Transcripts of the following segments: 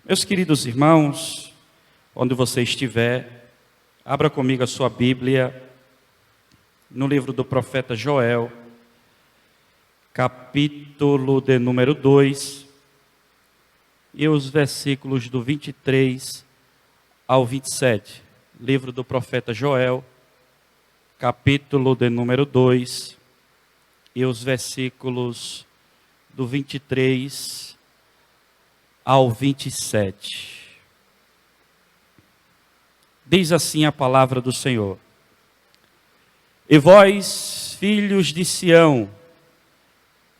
Meus queridos irmãos, onde você estiver, abra comigo a sua Bíblia no livro do profeta Joel, capítulo de número 2, e os versículos do 23 ao 27. Livro do profeta Joel, capítulo de número 2, e os versículos do 23 ao 27. Diz assim a palavra do Senhor: E vós, filhos de Sião,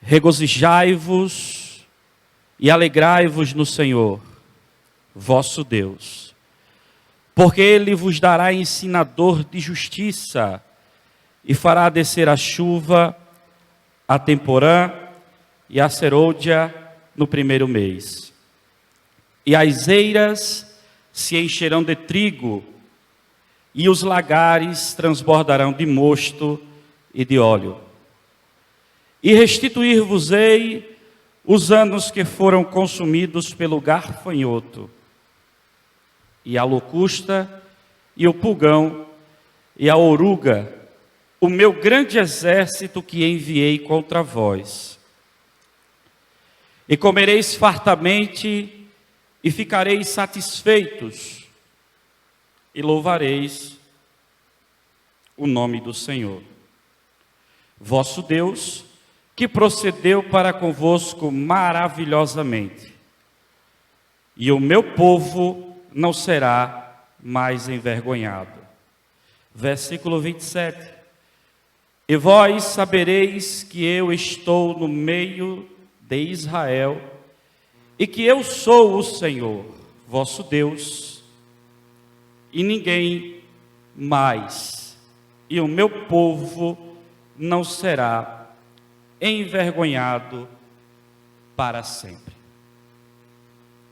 regozijai-vos e alegrai-vos no Senhor, vosso Deus, porque Ele vos dará ensinador de justiça, e fará descer a chuva, a temporã e a serôdia no primeiro mês. E as eiras se encherão de trigo, e os lagares transbordarão de mosto e de óleo. E restituir-vos-ei os anos que foram consumidos pelo gafanhoto, e a locusta, e o pulgão, e a oruga, o meu grande exército que enviei contra vós. E comereis fartamente, e ficareis satisfeitos, e louvareis o nome do Senhor, vosso Deus, que procedeu para convosco maravilhosamente, e o meu povo não será mais envergonhado. Versículo 27. E vós sabereis que eu estou no meio de Israel, e que eu sou o Senhor, vosso Deus, e ninguém mais, e o meu povo não será envergonhado para sempre.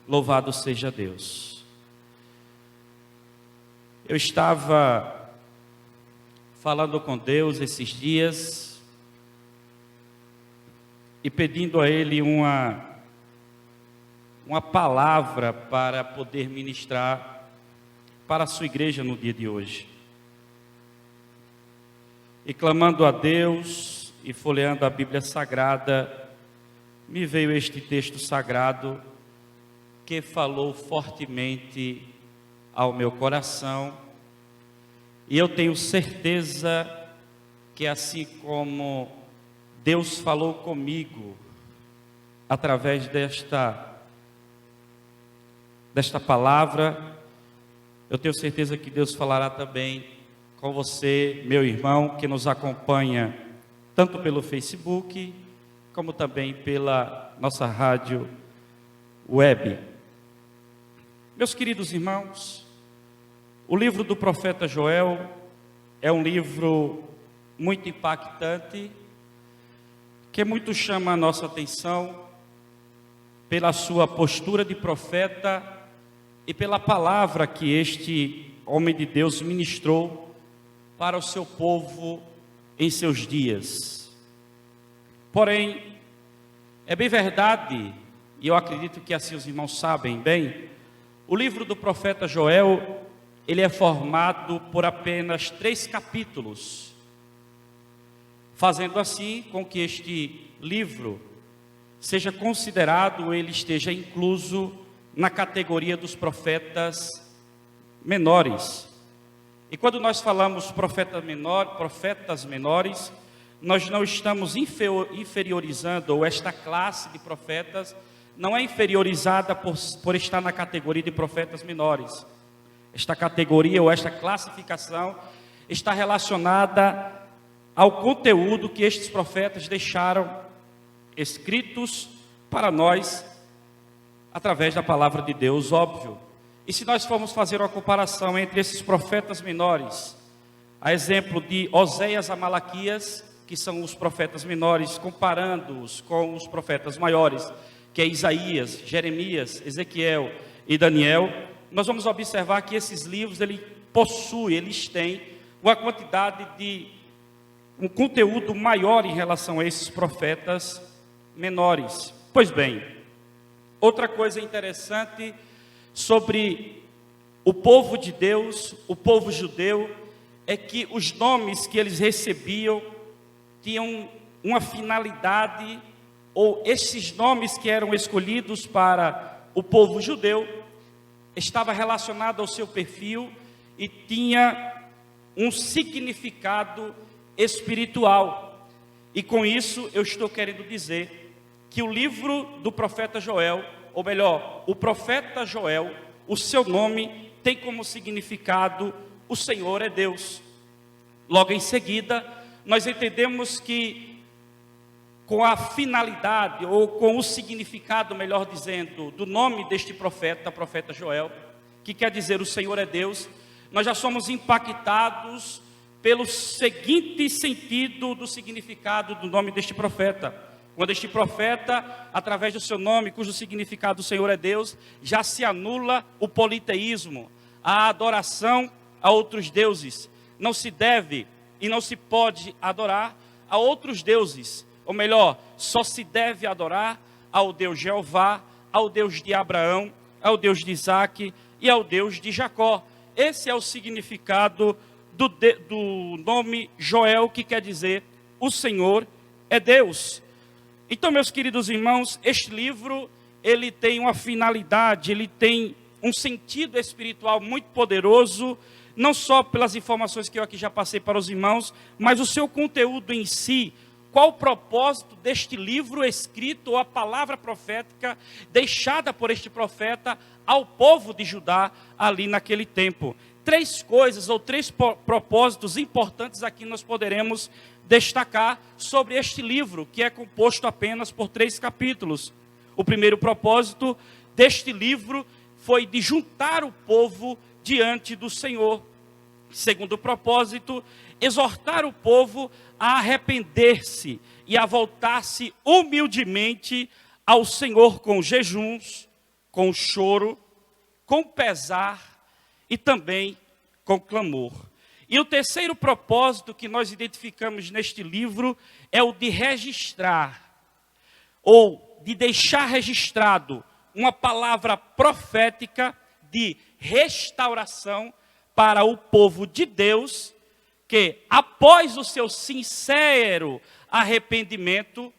Louvado seja Deus. Eu estava falando com Deus esses dias e pedindo a Ele uma palavra para poder ministrar para a sua igreja no dia de hoje. E clamando a Deus e folheando a Bíblia Sagrada, me veio este texto sagrado que falou fortemente ao meu coração. E eu tenho certeza que assim como Deus falou comigo através desta palavra, eu tenho certeza que Deus falará também com você, meu irmão, que nos acompanha tanto pelo Facebook, como também pela nossa rádio web. Meus queridos irmãos, o livro do profeta Joel é um livro muito impactante, que muito chama a nossa atenção pela sua postura de profeta e pela palavra que este homem de Deus ministrou para o seu povo em seus dias. Porém, é bem verdade, e eu acredito que assim os irmãos sabem bem, o livro do profeta Joel, ele é formado por apenas 3 capítulos, fazendo assim com que este livro seja considerado, ele esteja incluso na categoria dos profetas menores. E quando nós falamos profetas menores, nós não estamos inferiorizando, ou esta classe de profetas não é inferiorizada por estar na categoria de profetas menores. Esta categoria ou esta classificação está relacionada ao conteúdo que estes profetas deixaram escritos para nós através da palavra de Deus, óbvio. E se nós formos fazer uma comparação entre esses profetas menores, a exemplo de Oséias a Malaquias, que são os profetas menores, comparando-os com os profetas maiores, que é Isaías, Jeremias, Ezequiel e Daniel, nós vamos observar que esses livros, eles têm uma quantidade de um conteúdo maior em relação a esses profetas menores. Pois bem, outra coisa interessante sobre o povo de Deus, o povo judeu, é que os nomes que eles recebiam tinham uma finalidade, ou esses nomes que eram escolhidos para o povo judeu, estava relacionado ao seu perfil e tinha um significado espiritual. E com isso eu estou querendo dizer que o livro do profeta Joel, ou melhor, o profeta Joel, o seu nome tem como significado: o Senhor é Deus. Logo em seguida, nós entendemos que com a finalidade, ou com o significado, melhor dizendo, do nome deste profeta, profeta Joel, que quer dizer o Senhor é Deus, nós já somos impactados pelo seguinte sentido do significado do nome deste profeta. Quando este profeta, através do seu nome, cujo significado o Senhor é Deus, já se anula o politeísmo, a adoração a outros deuses. Não se deve e não se pode adorar a outros deuses, ou melhor, só se deve adorar ao Deus Jeová, ao Deus de Abraão, ao Deus de Isaac e ao Deus de Jacó. Esse é o significado do nome Joel, que quer dizer o Senhor é Deus. Então, meus queridos irmãos, este livro, ele tem uma finalidade, ele tem um sentido espiritual muito poderoso, não só pelas informações que eu aqui já passei para os irmãos, mas o seu conteúdo em si. Qual o propósito deste livro escrito, ou a palavra profética deixada por este profeta ao povo de Judá ali naquele tempo? Três coisas ou três propósitos importantes aqui nós poderemos destacar sobre este livro, que é composto apenas por 3 capítulos. O primeiro propósito deste livro foi de juntar o povo diante do Senhor. Segundo propósito, exortar o povo a arrepender-se e a voltar-se humildemente ao Senhor com jejuns, com choro, com pesar e também com clamor. E o terceiro propósito que nós identificamos neste livro é o de registrar, ou de deixar registrado uma palavra profética de restauração para o povo de Deus, que após o seu sincero arrependimento,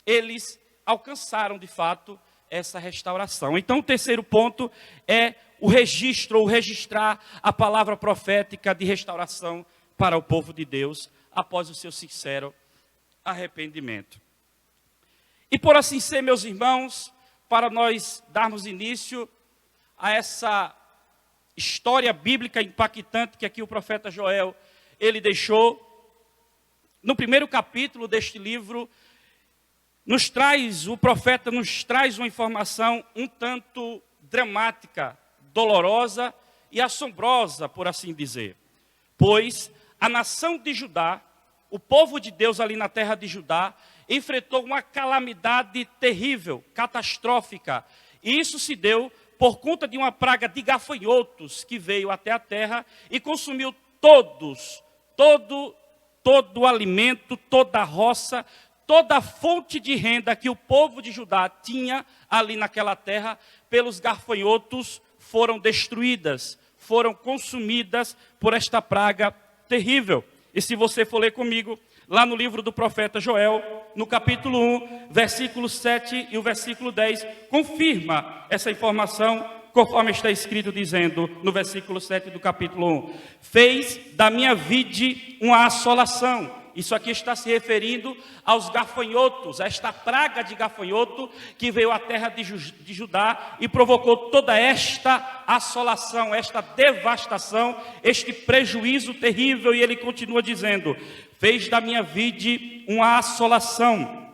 eles alcançaram de fato essa restauração. Então o terceiro ponto é o registro, ou registrar a palavra profética de restauração para o povo de Deus, após o seu sincero arrependimento. E por assim ser, meus irmãos, para nós darmos início a essa história bíblica impactante que aqui o profeta Joel, ele deixou, no primeiro capítulo deste livro, o profeta nos traz uma informação um tanto dramática, dolorosa e assombrosa, por assim dizer. Pois a nação de Judá, o povo de Deus ali na terra de Judá, enfrentou uma calamidade terrível, catastrófica. E isso se deu por conta de uma praga de gafanhotos que veio até a terra e consumiu todo o alimento, toda a roça, toda a fonte de renda que o povo de Judá tinha ali naquela terra, pelos gafanhotos foram destruídas, foram consumidas por esta praga terrível. E se você for ler comigo, lá no livro do profeta Joel, no capítulo 1, versículo 7 e o versículo 10, confirma essa informação, conforme está escrito dizendo, no versículo 7 do capítulo 1, fez da minha vide uma assolação. Isso aqui está se referindo aos gafanhotos, a esta praga de gafanhoto que veio à terra de Judá e provocou toda esta assolação, esta devastação, este prejuízo terrível. E ele continua dizendo, fez da minha vide uma assolação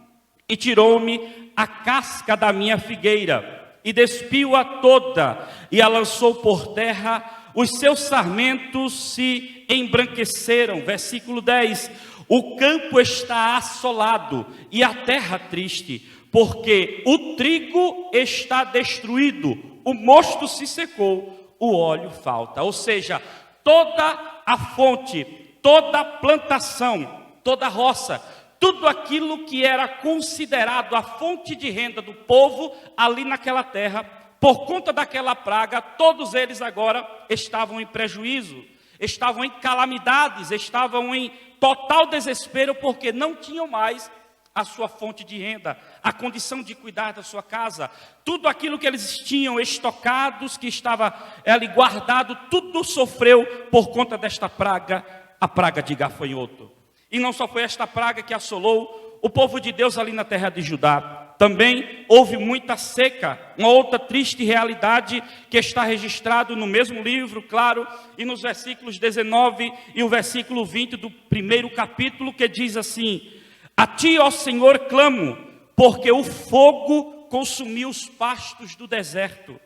e tirou-me a casca da minha figueira e despiu-a toda e a lançou por terra, os seus sarmentos se embranqueceram. Versículo 10, o campo está assolado e a terra triste, porque o trigo está destruído, o mosto se secou, o óleo falta. Ou seja, toda a fonte, toda a plantação, toda a roça, tudo aquilo que era considerado a fonte de renda do povo ali naquela terra, por conta daquela praga, todos eles agora estavam em prejuízo, estavam em calamidades, estavam em total desespero, porque não tinham mais a sua fonte de renda, a condição de cuidar da sua casa, tudo aquilo que eles tinham estocados, que estava ali guardado, tudo sofreu por conta desta praga, a praga de gafanhoto. E não só foi esta praga que assolou o povo de Deus ali na terra de Judá, também houve muita seca, uma outra triste realidade que está registrado no mesmo livro, claro, e nos versículos 19 e o versículo 20 do primeiro capítulo, que diz assim: a ti, ó Senhor, clamo, porque o fogo consumiu os pastos do deserto,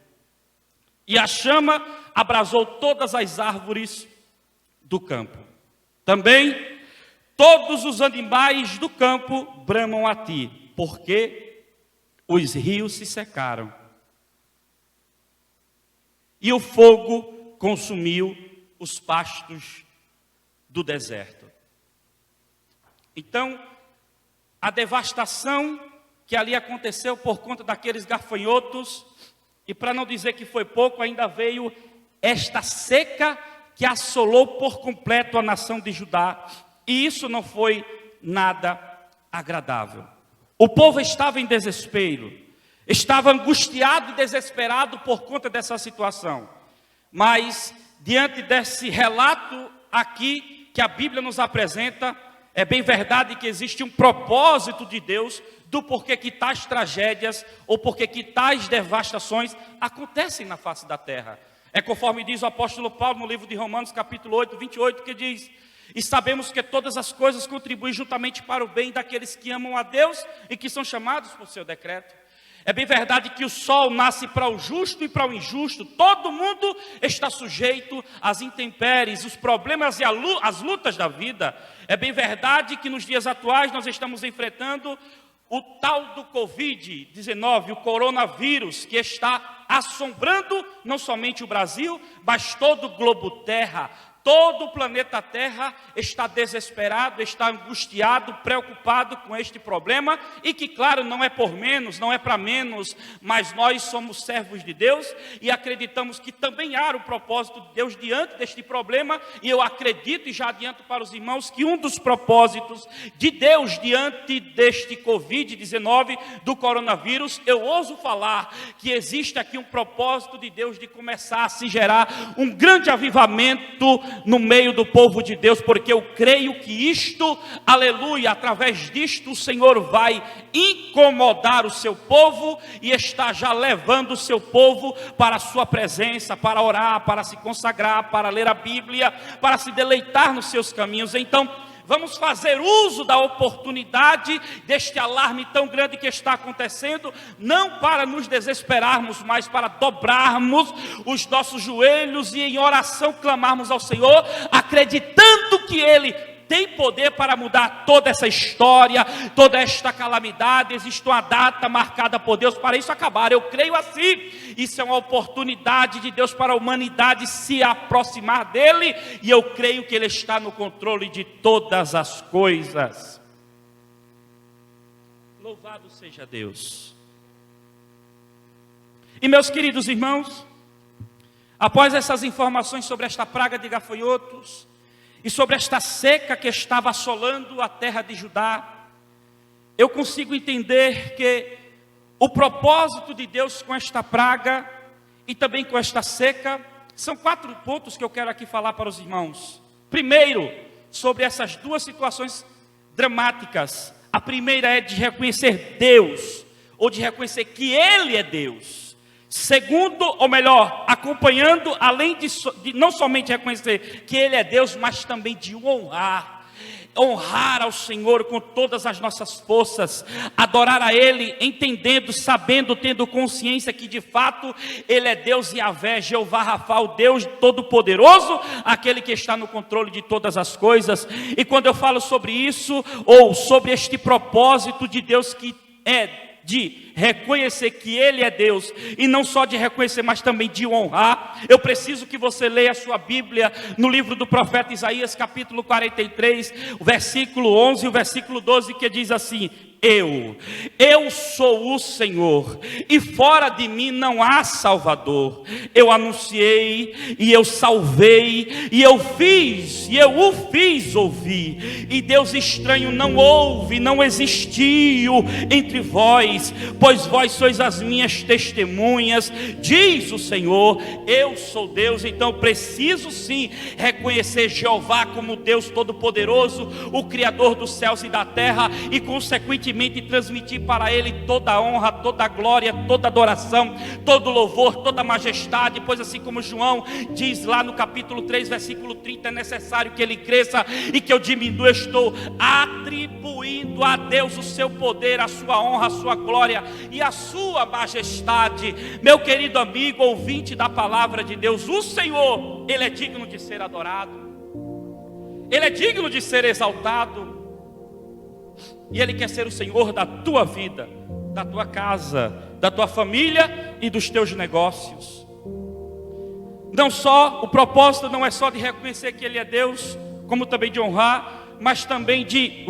e a chama abrasou todas as árvores do campo. Também todos os animais do campo bramam a ti, porque os rios se secaram, e o fogo consumiu os pastos do deserto. Então, a devastação que ali aconteceu por conta daqueles gafanhotos, e para não dizer que foi pouco, ainda veio esta seca que assolou por completo a nação de Judá, e isso não foi nada agradável. O povo estava em desespero, estava angustiado e desesperado por conta dessa situação, mas diante desse relato aqui que a Bíblia nos apresenta, é bem verdade que existe um propósito de Deus do porquê que tais tragédias ou porquê que tais devastações acontecem na face da terra. É conforme diz o apóstolo Paulo no livro de Romanos, capítulo 8, 28, que diz: e sabemos que todas as coisas contribuem juntamente para o bem daqueles que amam a Deus e que são chamados por seu decreto. É bem verdade que o sol nasce para o justo e para o injusto. Todo mundo está sujeito às intempéries, os problemas e as lutas da vida. É bem verdade que nos dias atuais nós estamos enfrentando o tal do Covid-19, o coronavírus, que está assombrando não somente o Brasil, mas todo o globo terra. Todo o planeta Terra está desesperado, está angustiado, preocupado com este problema, e que, claro, não é por menos, não é para menos, mas nós somos servos de Deus e acreditamos que também há o propósito de Deus diante deste problema, e eu acredito e já adianto para os irmãos que um dos propósitos de Deus diante deste Covid-19, do coronavírus, eu ouso falar que existe aqui um propósito de Deus de começar a se gerar um grande avivamento no meio do povo de Deus, porque eu creio que isto, aleluia, através disto o Senhor vai incomodar o seu povo e está já levando o seu povo para a sua presença, para orar, para se consagrar, para ler a Bíblia, para se deleitar nos seus caminhos. Então, vamos fazer uso da oportunidade deste alarme tão grande que está acontecendo, não para nos desesperarmos, mas para dobrarmos os nossos joelhos e em oração clamarmos ao Senhor, acreditando que Ele tem poder para mudar toda essa história, toda esta calamidade. Existe uma data marcada por Deus para isso acabar. Eu creio assim. Isso é uma oportunidade de Deus para a humanidade se aproximar dEle, e eu creio que Ele está no controle de todas as coisas. Louvado seja Deus. E meus queridos irmãos, após essas informações sobre esta praga de gafanhotos e sobre esta seca que estava assolando a terra de Judá, eu consigo entender que o propósito de Deus com esta praga e também com esta seca, são 4 pontos que eu quero aqui falar para os irmãos. Primeiro, sobre essas duas situações dramáticas. A primeira é de reconhecer Deus, ou de reconhecer que Ele é Deus. Segundo, ou melhor, acompanhando, além de não somente reconhecer que Ele é Deus, mas também de honrar ao Senhor com todas as nossas forças, adorar a Ele, entendendo, sabendo, tendo consciência que de fato Ele é Deus Yahvé, Jeová Rafa, o Deus Todo-Poderoso, aquele que está no controle de todas as coisas. E quando eu falo sobre isso, ou sobre este propósito de Deus que é de reconhecer que Ele é Deus, e não só de reconhecer, mas também de honrar, eu preciso que você leia a sua Bíblia no livro do profeta Isaías, capítulo 43, o versículo 11 e o versículo 12, que diz assim: eu sou o Senhor, e fora de mim não há Salvador. Eu anunciei, e eu salvei, e eu o fiz ouvir. E Deus estranho não houve, não existiu entre vós, pois vós sois as minhas testemunhas, diz o Senhor. Eu sou Deus. Então preciso sim reconhecer Jeová como Deus Todo-Poderoso, o Criador dos céus e da terra, e consequentemente transmitir para Ele toda a honra, toda a glória, toda a adoração, todo o louvor, toda a majestade. Pois assim como João diz lá no capítulo 3, versículo 30, é necessário que Ele cresça e que eu diminua. Estou atribuindo a Deus o seu poder, a sua honra, a sua glória e a sua majestade. Meu querido amigo, ouvinte da palavra de Deus, o Senhor, Ele é digno de ser adorado, Ele é digno de ser exaltado, e Ele quer ser o Senhor da tua vida, da tua casa, da tua família e dos teus negócios. Não só, o propósito não é só de reconhecer que Ele é Deus, como também de honrar, mas também de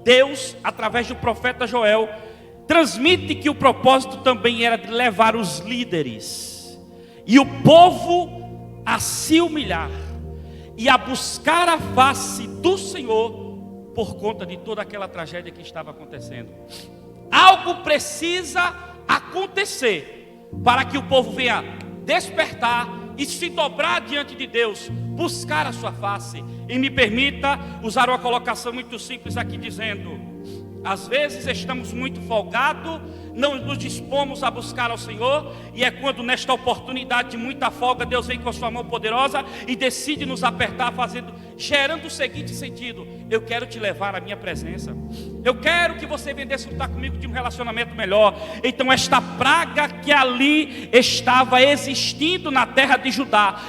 Deus, através do profeta Joel, transmite que o propósito também era de levar os líderes e o povo a se humilhar e a buscar a face do Senhor, por conta de toda aquela tragédia que estava acontecendo. Algo precisa acontecer para que o povo venha despertar e se dobrar diante de Deus, buscar a sua face. E me permita usar uma colocação muito simples aqui, dizendo: às vezes estamos muito folgados, não nos dispomos a buscar ao Senhor, e é quando nesta oportunidade de muita folga, Deus vem com a sua mão poderosa e decide nos apertar, gerando o seguinte sentido: eu quero te levar à minha presença, eu quero que você venha desfrutar comigo de um relacionamento melhor. Então esta praga que ali estava existindo na terra de Judá,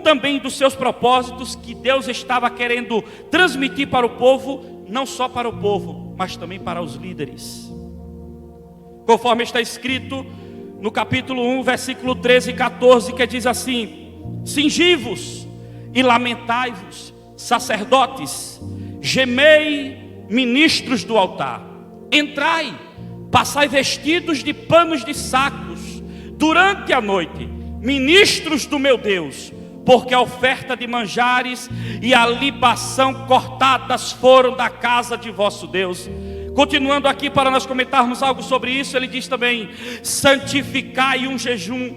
também dos seus propósitos que Deus estava querendo transmitir para o povo, não só para o povo, mas também para os líderes. Conforme está escrito no capítulo 1, versículo 13 e 14, que diz assim: cingi-vos e lamentai-vos, sacerdotes, gemei, ministros do altar, entrai, passai vestidos de panos de sacos durante a noite, ministros do meu Deus, porque a oferta de manjares e a libação cortadas foram da casa de vosso Deus. Continuando aqui para nós comentarmos algo sobre isso, ele diz também: santificai um jejum,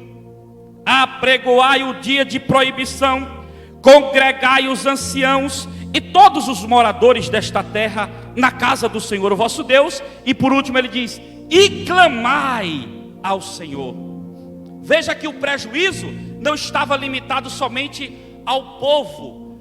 apregoai o dia de proibição, congregai os anciãos e todos os moradores desta terra na casa do Senhor, o vosso Deus. E por último ele diz: e clamai ao Senhor. Veja que o prejuízo não estava limitado somente ao povo,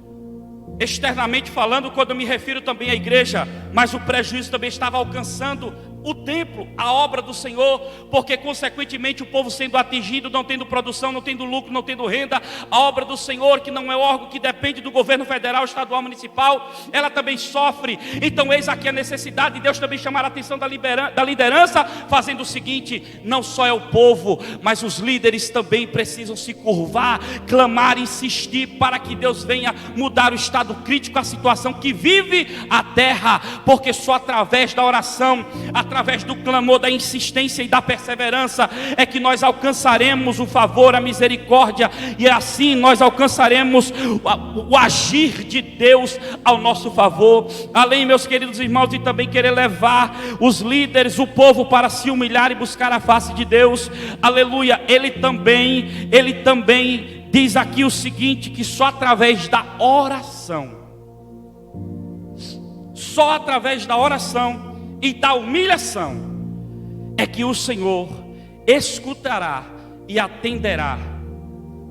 externamente falando, quando eu me refiro também à igreja, mas o prejuízo também estava alcançando o templo, a obra do Senhor, porque consequentemente o povo sendo atingido, não tendo produção, não tendo lucro, não tendo renda, a obra do Senhor, que não é órgão que depende do governo federal, estadual, municipal, ela também sofre. Então eis aqui a necessidade de Deus também chamar a atenção da liderança, fazendo o seguinte: não só é o povo, mas os líderes também precisam se curvar, clamar, insistir, para que Deus venha mudar o estado crítico, a situação que vive a terra, porque só através da oração, através do clamor, da insistência e da perseverança, é que nós alcançaremos o favor, a misericórdia, e assim nós alcançaremos o agir de Deus ao nosso favor. Além, meus queridos irmãos, de também querer levar os líderes, o povo, para se humilhar e buscar a face de Deus, aleluia, ele também diz aqui o seguinte: que só através da oração, e da humilhação, é que o Senhor escutará e atenderá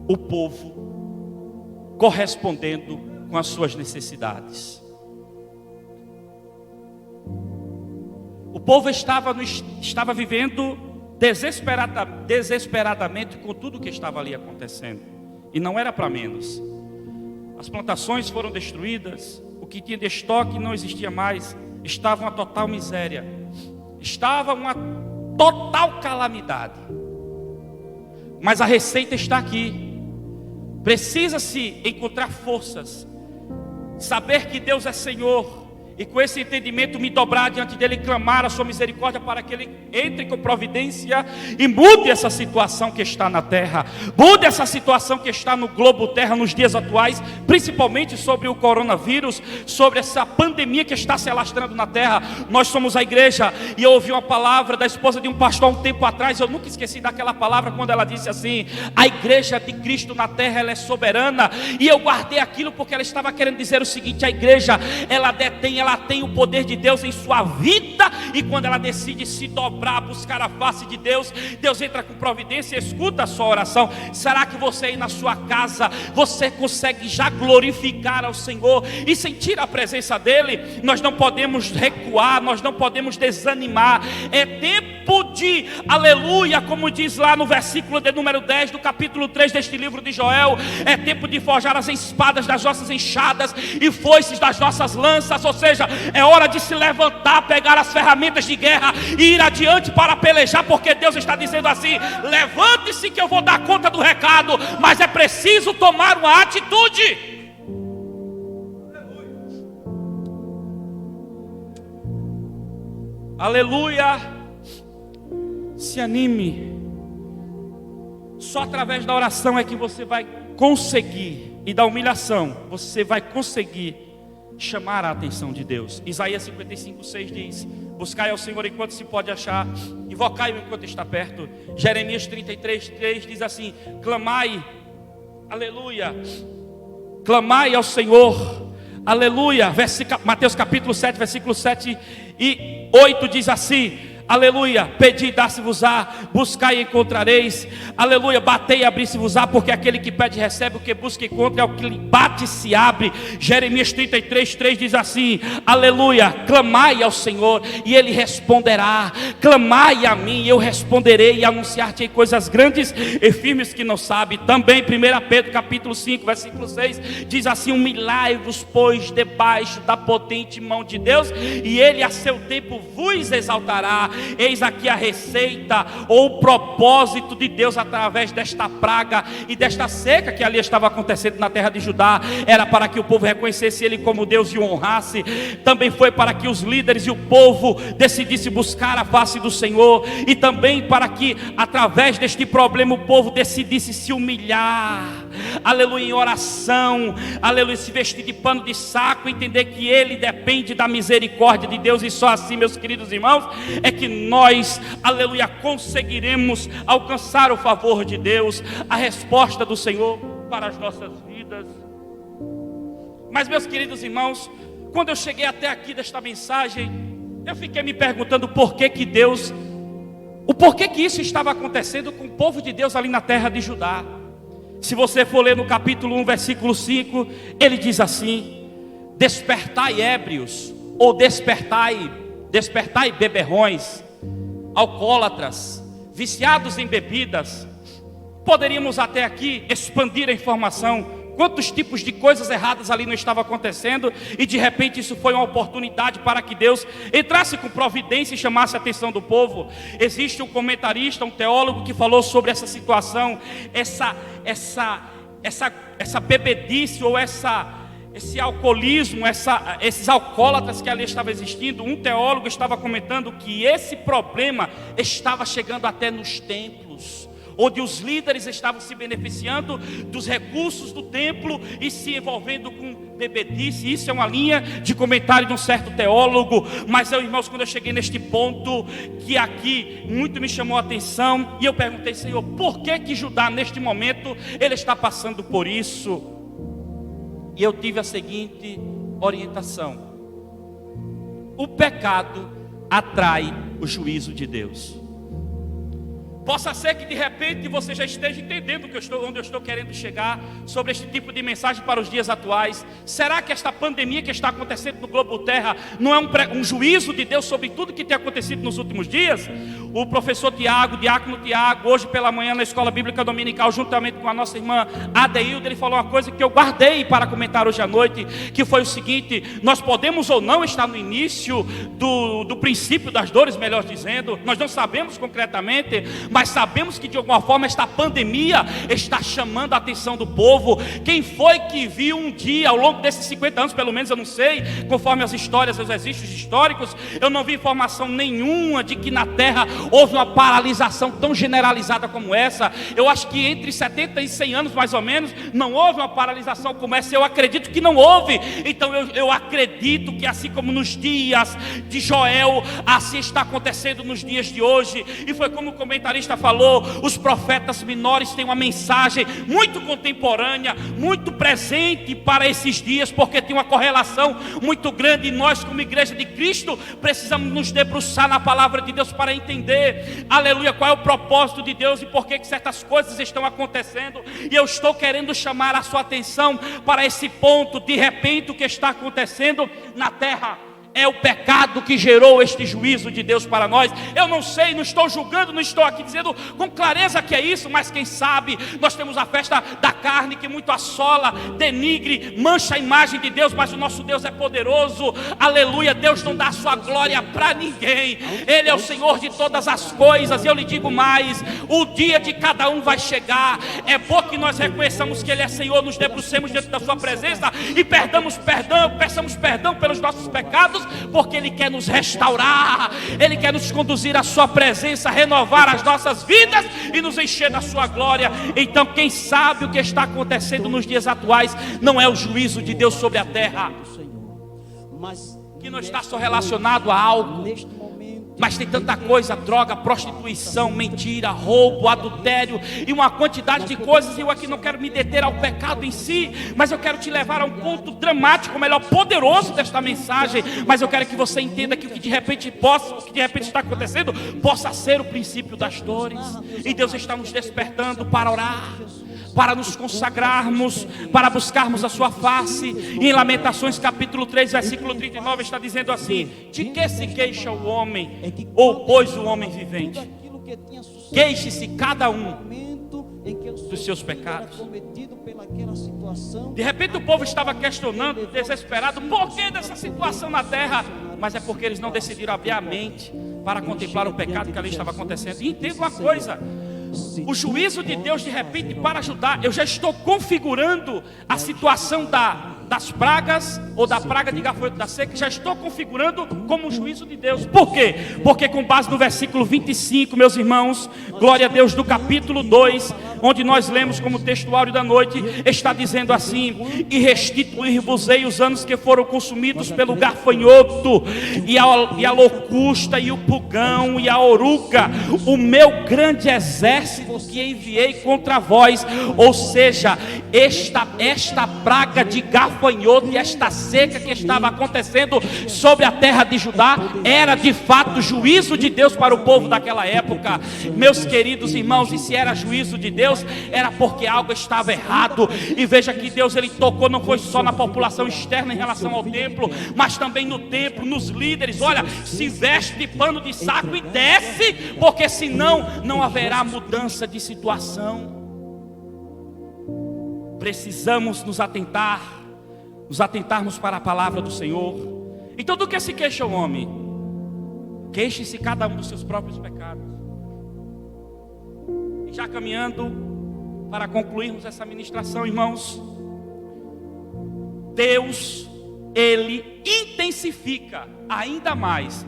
o povo, correspondendo com as suas necessidades. O povo estava vivendo desesperadamente com tudo que estava ali acontecendo, e não era para menos. As plantações foram destruídas, o que tinha de estoque não existia mais, estava uma total miséria, estava uma total calamidade. Mas a receita está aqui. Precisa-se encontrar forças, saber que Deus é Senhor e com esse entendimento me dobrar diante dele e clamar a sua misericórdia para que ele entre com providência e mude essa situação que está na terra, mude essa situação que está no globo terra nos dias atuais, principalmente sobre o coronavírus, sobre essa pandemia que está se alastrando na terra. Nós somos a igreja, e eu ouvi uma palavra da esposa de um pastor há um tempo atrás, eu nunca esqueci daquela palavra, quando ela disse assim: a igreja de Cristo na terra, ela é soberana. E eu guardei aquilo porque ela estava querendo dizer o seguinte: a igreja, ela tem o poder de Deus em sua vida, e quando ela decide se dobrar, buscar a face de Deus, Deus entra com providência e escuta a sua oração. Será que você aí na sua casa, você consegue já glorificar ao Senhor e sentir a presença dEle? Nós não podemos recuar, nós não podemos desanimar. É tempo de, aleluia, como diz lá no versículo de número 10 do capítulo 3 deste livro de Joel, é tempo de forjar as espadas das nossas enxadas e foices das nossas lanças. Ou seja, é hora de se levantar, pegar as ferramentas de guerra e ir adiante para pelejar, porque Deus está dizendo assim: levante-se que eu vou dar conta do recado, mas é preciso tomar uma atitude. Aleluia. Se anime. Só através da oração é que você vai conseguir, e da humilhação você vai conseguir chamar a atenção de Deus. Isaías 55:6 diz: buscai ao Senhor enquanto se pode achar, invocai-o enquanto está perto. Jeremias 33:3 diz assim: clamai, aleluia, clamai ao Senhor, aleluia. Mateus capítulo 7, versículo 7 e 8 diz assim: aleluia, pedi e dar-se-vos-á, buscai e encontrareis, aleluia, batei e abri-se-vos-á, porque aquele que pede recebe, o que busca encontra, é o que bate se abre. Jeremias 33:3 diz assim: aleluia, clamai ao Senhor e Ele responderá, clamai a mim e eu responderei e anunciar-te coisas grandes e firmes que não sabe. Também 1 Pedro capítulo 5 versículo 6 diz assim: humilhai-vos pois debaixo da potente mão de Deus, e Ele a seu tempo vos exaltará. Eis aqui a receita ou o propósito de Deus através desta praga e desta seca que ali estava acontecendo na terra de Judá. Era para que o povo reconhecesse Ele como Deus e o honrasse. Também foi para que os líderes e o povo decidissem buscar a face do Senhor, e também para que através deste problema o povo decidisse se humilhar, aleluia, em oração, aleluia, se vestir de pano de saco, entender que Ele depende da misericórdia de Deus. E só assim, meus queridos irmãos, é que nós, aleluia, conseguiremos alcançar o favor de Deus, a resposta do Senhor para as nossas vidas. Mas, meus queridos irmãos, quando eu cheguei até aqui desta mensagem, eu fiquei me perguntando por que que Deus, o porquê que isso estava acontecendo com o povo de Deus ali na terra de Judá. Se você for ler no capítulo 1, versículo 5, ele diz assim: despertai ébrios, ou despertai beberrões, alcoólatras, viciados em bebidas. Poderíamos até aqui expandir a informação, quantos tipos de coisas erradas ali não estavam acontecendo, e de repente isso foi uma oportunidade para que Deus entrasse com providência e chamasse a atenção do povo. Existe um comentarista, um teólogo que falou sobre essa situação, essa bebedice ou esse alcoolismo, esses alcoólatras que ali estavam existindo. Um teólogo estava comentando que esse problema estava chegando até nos templos, onde os líderes estavam se beneficiando dos recursos do templo e se envolvendo com bebedice. Isso é uma linha de comentário de um certo teólogo. Mas eu, irmãos, quando eu cheguei neste ponto, que aqui muito me chamou a atenção, e eu perguntei: Senhor, por que Judá neste momento ele está passando por isso? E eu tive a seguinte orientação: o pecado atrai o juízo de Deus. Possa ser que de repente você já esteja entendendo onde eu estou querendo chegar sobre este tipo de mensagem para os dias atuais. Será que esta pandemia que está acontecendo no globo terra não é um juízo de Deus sobre tudo que tem acontecido nos últimos dias? o professor Tiago, diácono Tiago, hoje pela manhã na escola bíblica dominical, juntamente com a nossa irmã Adeilda, ele falou uma coisa que eu guardei para comentar hoje à noite, que foi o seguinte: nós podemos ou não estar no início do princípio das dores, melhor dizendo, nós não sabemos concretamente, mas sabemos que de alguma forma esta pandemia está chamando a atenção do povo. Quem foi que viu um dia, ao longo desses 50 anos, pelo menos eu não sei, conforme as histórias, os registros históricos, eu não vi informação nenhuma de que na terra houve uma paralisação tão generalizada como essa. Eu acho que entre 70 e 100 anos mais ou menos, não houve uma paralisação como essa. Eu acredito que não houve. Então eu acredito que assim como nos dias de Joel, assim está acontecendo nos dias de hoje. E foi como o comentarista falou, os profetas menores têm uma mensagem muito contemporânea, muito presente para esses dias, porque tem uma correlação muito grande, e nós como igreja de Cristo precisamos nos debruçar na palavra de Deus para entender, aleluia, qual é o propósito de Deus e por que certas coisas estão acontecendo. E eu estou querendo chamar a sua atenção para esse ponto. De repente o que está acontecendo na terra é o pecado que gerou este juízo de Deus para nós. Eu não sei, não estou julgando, não estou aqui dizendo com clareza que é isso, mas quem sabe nós temos a festa da carne que muito assola, denigre, mancha a imagem de Deus, mas o nosso Deus é poderoso, aleluia. Deus não dá a sua glória para ninguém, Ele é o Senhor de todas as coisas. E eu lhe digo mais, o dia de cada um vai chegar. É bom que nós reconheçamos que Ele é Senhor, nos debrucemos diante da sua presença e peçamos perdão pelos nossos pecados, porque Ele quer nos restaurar, Ele quer nos conduzir à sua presença, renovar as nossas vidas e nos encher da sua glória. Então quem sabe o que está acontecendo nos dias atuais não é o juízo de Deus sobre a terra, que não está só relacionado a algo, mas tem tanta coisa: droga, prostituição, mentira, roubo, adultério e uma quantidade de coisas. E eu aqui não quero me deter ao pecado em si, mas eu quero te levar a um ponto dramático, melhor, poderoso desta mensagem. Mas eu quero que você entenda que o que de repente está acontecendo possa ser o princípio das dores. E Deus está nos despertando para orar, para nos consagrarmos, para buscarmos a sua face. E em Lamentações capítulo 3, versículo 39 está dizendo assim: de que se queixa o homem, ou pois o homem vivente? Queixe-se cada um dos seus pecados. De repente o povo estava questionando, desesperado, por que dessa situação na terra? Mas é porque eles não decidiram abrir a mente para contemplar o pecado que ali estava acontecendo. E entenda uma coisa: o juízo de Deus, de repente, para ajudar, eu já estou configurando a situação das pragas, ou da praga de gafanhoto da seca, já estou configurando como o juízo de Deus. Por quê? Porque com base no versículo 25, meus irmãos, glória a Deus, do capítulo 2, onde nós lemos como textuário da noite, está dizendo assim: e restituir-vos-ei os anos que foram consumidos pelo gafanhoto, e a locusta, e o pulgão, e a oruga, o meu grande exército que enviei contra vós. Ou seja, esta praga de gafanhoto e esta seca que estava acontecendo sobre a terra de Judá era de fato juízo de Deus para o povo daquela época. Meus queridos irmãos, e se era juízo de Deus, era porque algo estava errado. E veja que Deus, Ele tocou não foi só na população externa em relação ao templo, mas também no templo, nos líderes. Olha, se veste de pano de saco e desce, porque senão não haverá mudança de situação. Precisamos nos atentarmos para a palavra do Senhor. Então do que se queixa o homem? Queixe-se cada um dos seus próprios pecados. E já caminhando para concluirmos essa ministração, irmãos, Deus, Ele intensifica ainda mais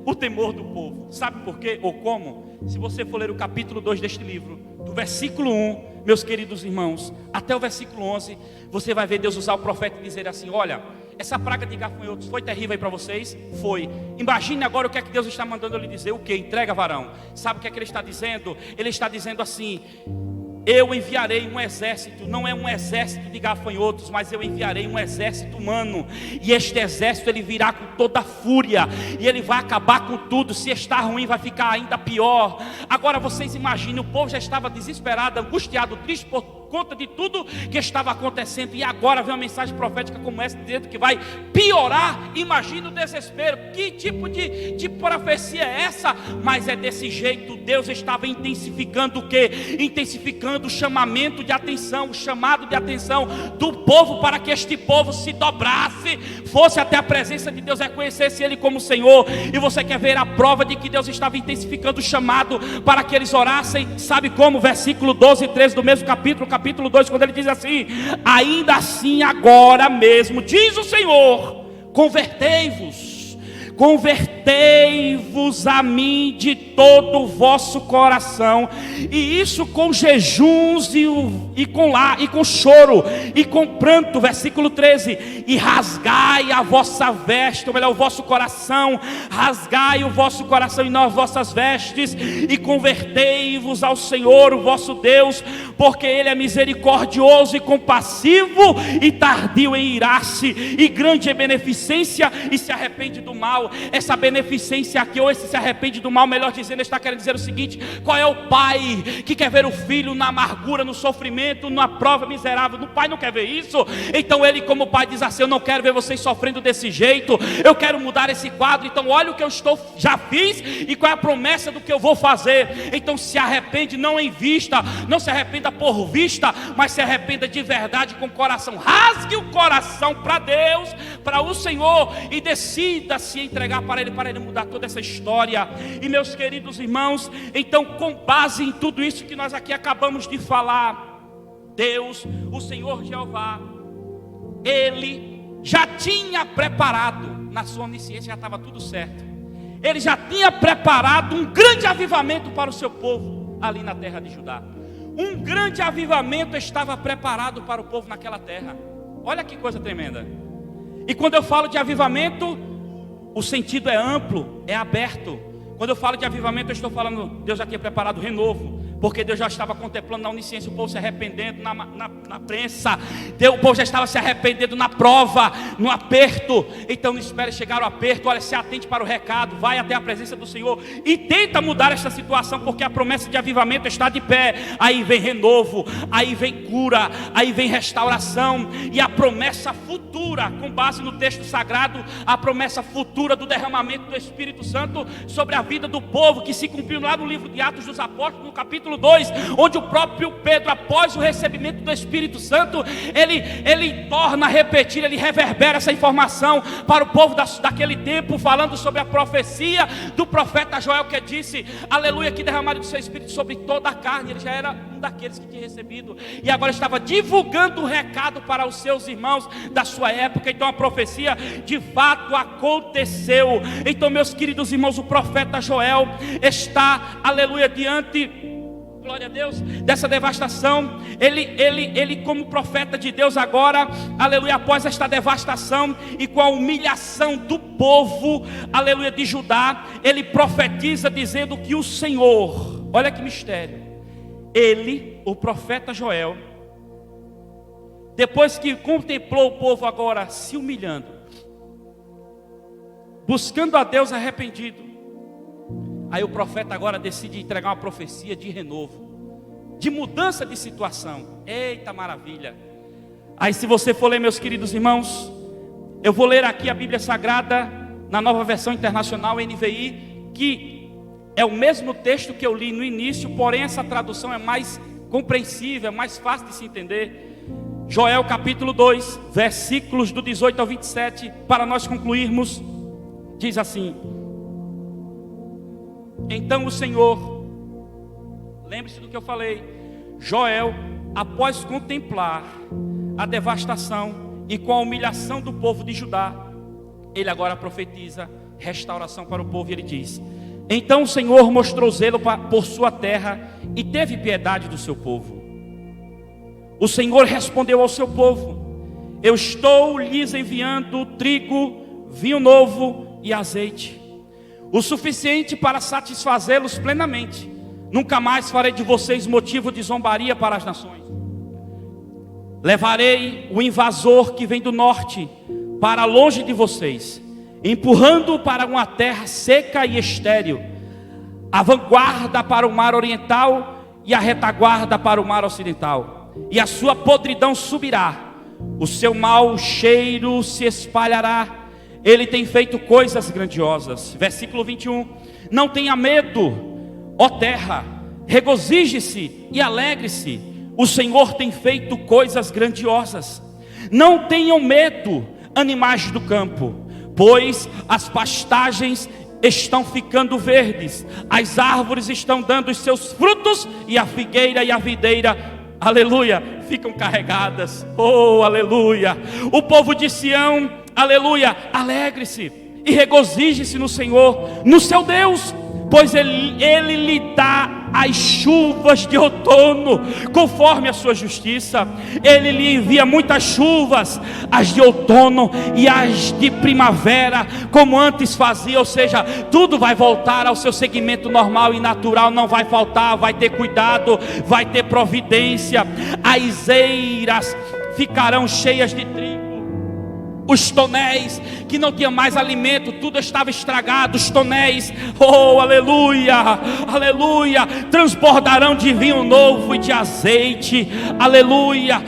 o temor do povo. Sabe por quê ou como? Se você for ler o capítulo 2 deste livro, do versículo 1, meus queridos irmãos, até o versículo 11, você vai ver Deus usar o profeta e dizer assim: olha, essa praga de gafanhotos foi terrível aí para vocês? Foi. Imagine agora o que é que Deus está mandando eu lhe dizer. O que? Entrega, varão. Sabe o que é que Ele está dizendo? Ele está dizendo assim: eu enviarei um exército, não é um exército de gafanhotos, mas eu enviarei um exército humano. E este exército, ele virá com toda a fúria, e ele vai acabar com tudo. Se está ruim, vai ficar ainda pior. Agora vocês imaginem, o povo já estava desesperado, angustiado, triste por conta de tudo que estava acontecendo. E agora vem uma mensagem profética como essa, dizendo que vai piorar. Imagina o desespero. Que tipo de profecia é essa? Mas é desse jeito. Deus estava intensificando o quê? Intensificando o chamamento de atenção, o chamado de atenção do povo, para que este povo se dobrasse, fosse até a presença de Deus, reconhecesse Ele como Senhor. E você quer ver a prova de que Deus estava intensificando o chamado para que eles orassem? Sabe como? Versículo 12 e 13 do mesmo capítulo 2, quando ele diz assim: ainda assim agora mesmo, diz o Senhor, convertei-vos a mim de todo o vosso coração, e isso com jejuns e com choro e com pranto. Versículo 13: e rasgai a vossa veste, ou melhor, o vosso coração, rasgai o vosso coração e não as vossas vestes, e convertei-vos ao Senhor, o vosso Deus, porque Ele é misericordioso e compassivo e tardio em irar-se, e grande em beneficência, e se arrepende do mal. Essa beneficência aqui, ou esse se arrepende do mal, melhor dizendo, está querendo dizer o seguinte: qual é o pai que quer ver o filho na amargura, no sofrimento, na prova miserável? O pai não quer ver isso. Então ele, como pai, diz assim: eu não quero ver vocês sofrendo desse jeito, eu quero mudar esse quadro. Então olha o que eu já fiz e qual é a promessa do que eu vou fazer. Então se arrepende, não em vista, não se arrependa por vista, mas se arrependa de verdade, com o coração. Rasgue o coração para Deus, para o Senhor, e decida se entregar para Ele mudar toda essa história. E meus queridos irmãos, então, com base em tudo isso que nós aqui acabamos de falar, Deus, o Senhor Jeová, Ele já tinha preparado, na sua onisciência já estava tudo certo, Ele já tinha preparado um grande avivamento para o seu povo ali na terra de Judá. Um grande avivamento estava preparado para o povo naquela terra. Olha que coisa tremenda. E quando eu falo de avivamento, o sentido é amplo, é aberto. Quando eu falo de avivamento, eu estou falando, Deus já tinha preparado renovo, porque Deus já estava contemplando na onisciência o povo se arrependendo na prensa. O povo já estava se arrependendo na prova, no aperto. Então não espere chegar o aperto. Olha, se atente para o recado, vai até a presença do Senhor e tenta mudar esta situação, porque a promessa de avivamento está de pé. Aí vem renovo, aí vem cura, aí vem restauração. E a promessa futura, com base no texto sagrado, a promessa futura do derramamento do Espírito Santo sobre a vida do povo, que se cumpriu lá no livro de Atos dos Apóstolos, no capítulo 2, onde o próprio Pedro, após o recebimento do Espírito Santo, ele torna a repetir, ele reverbera essa informação para o povo daquele tempo, falando sobre a profecia do profeta Joel, que disse, aleluia, que derramaria do seu Espírito sobre toda a carne. Ele já era um daqueles que tinha recebido, e agora estava divulgando o recado para os seus irmãos da sua época. Então a profecia de fato aconteceu. Então, meus queridos irmãos, o profeta Joel está, aleluia, diante, glória a Deus, dessa devastação. Ele como profeta de Deus agora, aleluia, após esta devastação e com a humilhação do povo, aleluia, de Judá, ele profetiza dizendo que o Senhor, olha que mistério, ele, o profeta Joel, depois que contemplou o povo agora se humilhando, buscando a Deus arrependido, aí o profeta agora decide entregar uma profecia de renovo, de mudança de situação. Eita maravilha! Aí, se você for ler, meus queridos irmãos, eu vou ler aqui a Bíblia Sagrada na Nova Versão Internacional, NVI, que é o mesmo texto que eu li no início, porém essa tradução é mais compreensível, é mais fácil de se entender. Joel capítulo 2, versículos do 18 ao 27, para nós concluirmos, diz assim: então o Senhor, lembre-se do que eu falei, Joel, após contemplar a devastação e com a humilhação do povo de Judá, ele agora profetiza restauração para o povo, e ele diz: então o Senhor mostrou zelo por sua terra e teve piedade do seu povo. O Senhor respondeu ao seu povo: eu estou lhes enviando trigo, vinho novo e azeite, o suficiente para satisfazê-los plenamente. Nunca mais farei de vocês motivo de zombaria para as nações. Levarei o invasor que vem do norte para longe de vocês, empurrando-o para uma terra seca e estéril, a vanguarda para o mar oriental e a retaguarda para o mar ocidental. e a sua podridão subirá, o seu mau cheiro se espalhará. Ele tem feito coisas grandiosas. Versículo 21. Não tenha medo, ó terra, regozije-se e alegre-se, o Senhor tem feito coisas grandiosas. Não tenham medo, animais do campo, pois as pastagens estão ficando verdes, as árvores estão dando os seus frutos, e a figueira e a videira, aleluia, ficam carregadas. Oh, aleluia. O povo de Sião, aleluia, alegre-se e regozije-se no Senhor, no seu Deus, pois ele lhe dá as chuvas de outono, conforme a sua justiça. Ele lhe envia muitas chuvas, as de outono e as de primavera, como antes fazia. Ou seja, tudo vai voltar ao seu segmento normal e natural, não vai faltar, vai ter cuidado, vai ter providência. As eiras ficarão cheias de trigo. Os tonéis que não tinha mais alimento, tudo estava estragado. Os tonéis, oh aleluia, aleluia, transbordarão de vinho novo e de azeite, aleluia.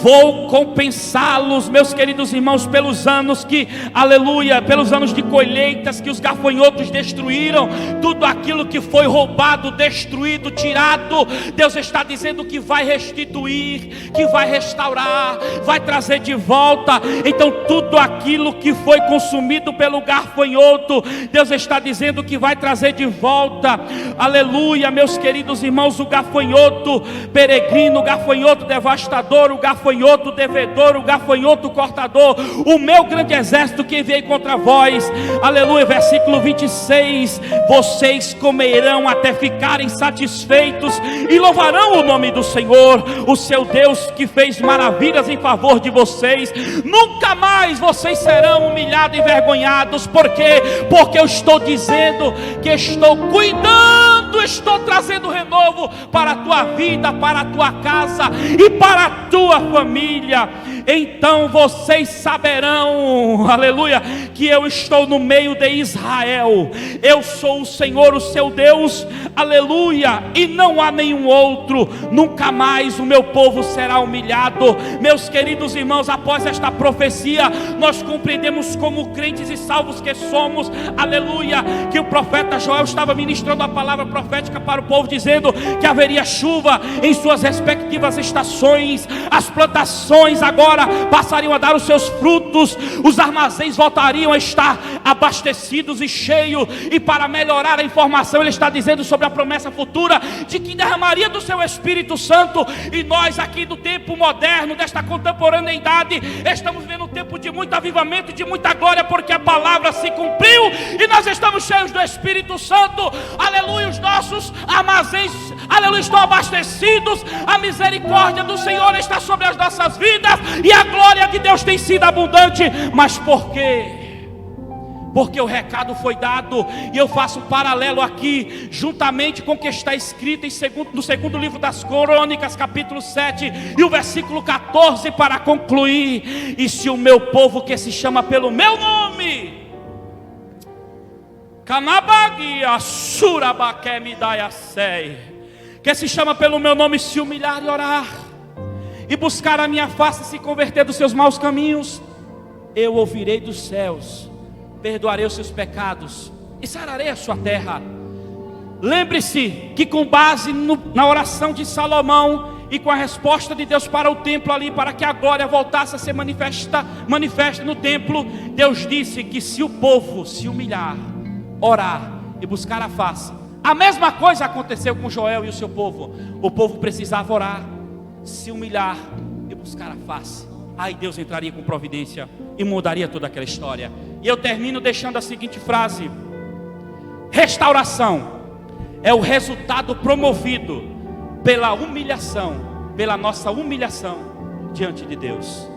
Vou compensá-los, meus queridos irmãos, pelos anos que, aleluia, pelos anos de colheitas que os gafanhotos destruíram. Tudo aquilo que foi roubado, destruído, tirado, Deus está dizendo que vai restituir, que vai restaurar, vai trazer de volta. Então tudo aquilo que foi consumido pelo gafanhoto, Deus está dizendo que vai trazer de volta. Aleluia, meus queridos irmãos. O gafanhoto peregrino, o gafanhoto devastador, o gafanhoto devedor, o gafanhoto cortador, o meu grande exército que veio contra vós, aleluia. Versículo 26, vocês comerão até ficarem satisfeitos e louvarão o nome do Senhor, o seu Deus, que fez maravilhas em favor de vocês. Nunca mais vocês serão humilhados e envergonhados. Por quê? Porque eu estou dizendo que estou cuidando, estou trazendo renovo para a tua vida, para a tua casa e para a tua família. Então vocês saberão, aleluia, que eu estou no meio de Israel. Eu sou o Senhor, o seu Deus, aleluia, e não há nenhum outro. Nunca mais o meu povo será humilhado. Meus queridos irmãos, após esta profecia, nós compreendemos como crentes e salvos que somos, aleluia, que o profeta Joel estava ministrando a palavra profética para o povo, dizendo que haveria chuva em suas respectivas estações. As plantações agora passariam a dar os seus frutos, os armazéns voltariam a estar abastecidos e cheios. E para melhorar a informação, ele está dizendo sobre a promessa futura de que derramaria do seu Espírito Santo. E nós aqui do tempo moderno, desta contemporaneidade, estamos vivendo um tempo de muito avivamento e de muita glória, porque a palavra se cumpriu e nós estamos cheios do Espírito Santo, aleluia. Os nossos armazéns, aleluia, estão abastecidos. A misericórdia do Senhor está sobre as nossas vidas e a glória de Deus tem sido abundante. Mas por quê? Porque o recado foi dado. E eu faço um paralelo aqui, juntamente com o que está escrito no segundo livro das Crônicas, capítulo 7 e o versículo 14, para concluir. E se o meu povo, que se chama pelo meu nome, Canabagia Surabaquemidaiacei, que se chama pelo meu nome, se humilhar e orar e buscar a minha face e se converter dos seus maus caminhos, eu ouvirei dos céus, perdoarei os seus pecados e sararei a sua terra. Lembre-se que com base na oração de Salomão e com a resposta de Deus para o templo ali, para que a glória voltasse a ser manifesta no templo, Deus disse que se o povo se humilhar, orar e buscar a face, a mesma coisa aconteceu com Joel e o seu povo. O povo precisava orar, se humilhar e buscar a face. Aí Deus entraria com providência e mudaria toda aquela história. E eu termino deixando a seguinte frase: restauração é o resultado promovido pela humilhação, pela nossa humilhação diante de Deus.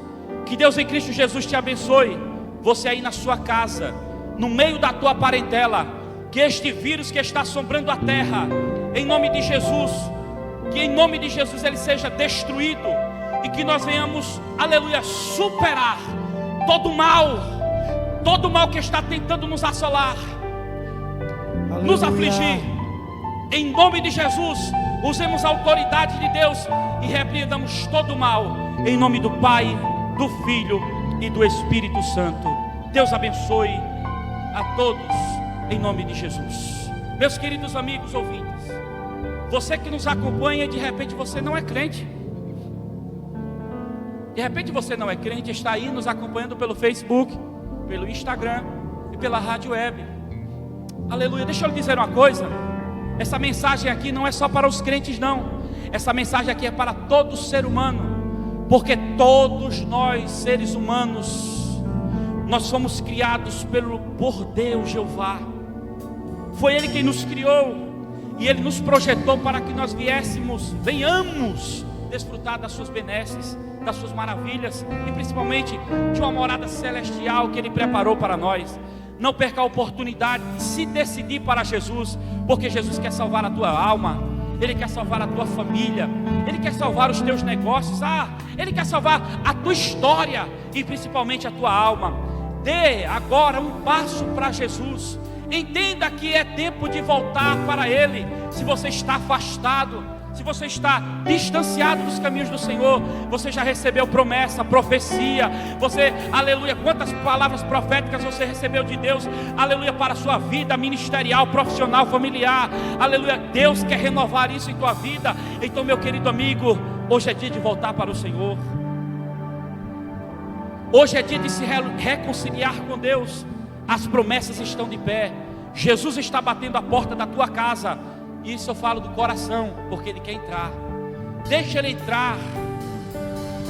Que Deus em Cristo Jesus te abençoe. Você aí na sua casa, no meio da tua parentela, que este vírus que está assombrando a terra, em nome de Jesus, que em nome de Jesus ele seja destruído, e que nós venhamos, aleluia, superar todo mal que está tentando nos assolar, aleluia, nos afligir. Em nome de Jesus, Usemos a autoridade de Deus e repreendamos todo o mal, em nome do Pai, do Filho e do Espírito Santo. Deus abençoe a todos, em nome de Jesus. Meus queridos amigos ouvintes, você que nos acompanha, de repente você não é crente. De repente você não é crente, está aí nos acompanhando pelo Facebook, pelo Instagram e pela rádio web. Aleluia. Deixa eu lhe dizer uma coisa. Essa mensagem aqui não é só para os crentes, não. Essa mensagem aqui é para todo ser humano, porque todos nós, seres humanos, nós somos criados por Deus Jeová. Foi Ele quem nos criou, e Ele nos projetou para que nós venhamos desfrutar das suas benesses, das suas maravilhas, e principalmente de uma morada celestial que Ele preparou para nós. Não perca a oportunidade de se decidir para Jesus, porque Jesus quer salvar a tua alma, Ele quer salvar a tua família, Ele quer salvar os teus negócios, Ele quer salvar a tua história e principalmente a tua alma. Dê agora um passo para Jesus. Entenda que é tempo de voltar para Ele. Se você está afastado, se você está distanciado dos caminhos do Senhor, você já recebeu promessa, profecia, aleluia, quantas palavras proféticas você recebeu de Deus, aleluia, para a sua vida ministerial, profissional, familiar, aleluia. Deus quer renovar isso em tua vida. Então, meu querido amigo, hoje é dia de voltar para o Senhor. Hoje é dia de se reconciliar com Deus. As promessas estão de pé. Jesus está batendo a porta da tua casa. Isso eu falo do coração, porque Ele quer entrar. Deixa Ele entrar.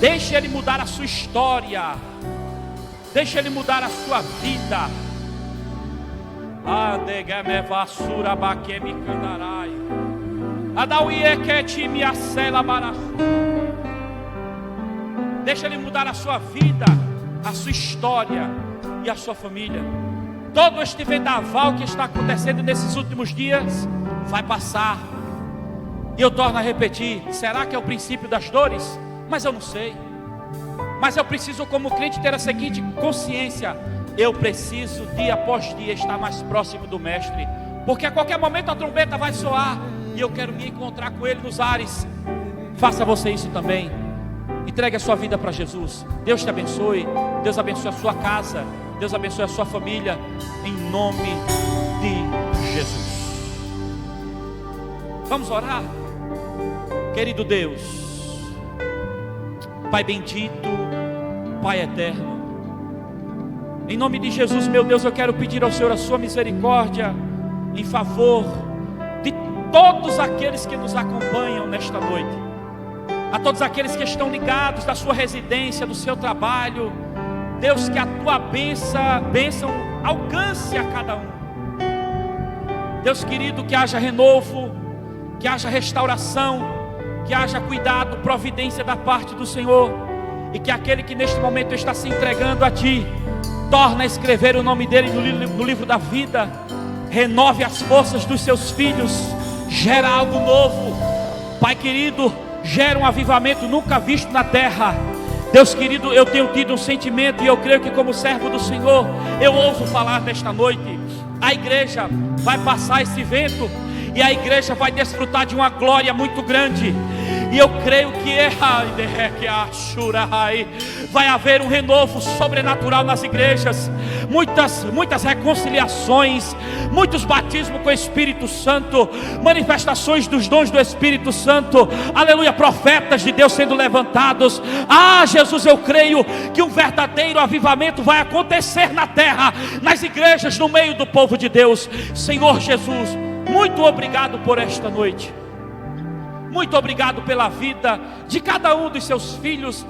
Deixa Ele mudar a sua história. Deixa Ele mudar a sua vida. Deixa Ele mudar a sua vida, a sua história e a sua família. Todo este vendaval que está acontecendo nesses últimos dias vai passar. E eu torno a repetir: será que é o princípio das dores? Mas eu não sei. Mas eu preciso, como crente, ter a seguinte consciência: eu preciso dia após dia estar mais próximo do Mestre, porque a qualquer momento a trombeta vai soar e eu quero me encontrar com Ele nos ares. Faça você isso também. Entregue a sua vida para Jesus. Deus te abençoe. Deus abençoe a sua casa. Deus abençoe a sua família. Em nome de Jesus. Vamos orar. Querido Deus, Pai bendito, Pai eterno, em nome de Jesus, meu Deus, eu quero pedir ao Senhor a sua misericórdia em favor de todos aqueles que nos acompanham nesta noite, a todos aqueles que estão ligados da sua residência, do seu trabalho. Deus, que a tua bênção alcance a cada um. Deus querido, que haja renovo, que haja restauração, que haja cuidado, providência da parte do Senhor, e que aquele que neste momento está se entregando a Ti, torna a escrever o nome dele no livro da vida. Renove as forças dos seus filhos, gera algo novo, Pai querido, gera um avivamento nunca visto na terra. Deus querido, eu tenho tido um sentimento, e eu creio que como servo do Senhor, eu ouso falar nesta noite: a igreja vai passar esse vento, e a igreja vai desfrutar de uma glória muito grande. E eu creio que vai haver um renovo sobrenatural nas igrejas, muitas reconciliações, muitos batismos com o Espírito Santo, manifestações dos dons do Espírito Santo, aleluia, profetas de Deus sendo levantados. Jesus, eu creio que um verdadeiro avivamento vai acontecer na terra, nas igrejas, no meio do povo de Deus. Senhor Jesus, muito obrigado por esta noite. Muito obrigado pela vida de cada um dos seus filhos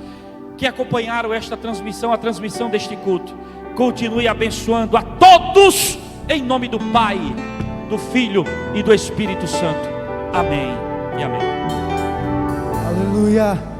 que acompanharam esta transmissão, a transmissão deste culto. Continue abençoando a todos, em nome do Pai, do Filho e do Espírito Santo. Amém e amém. Aleluia.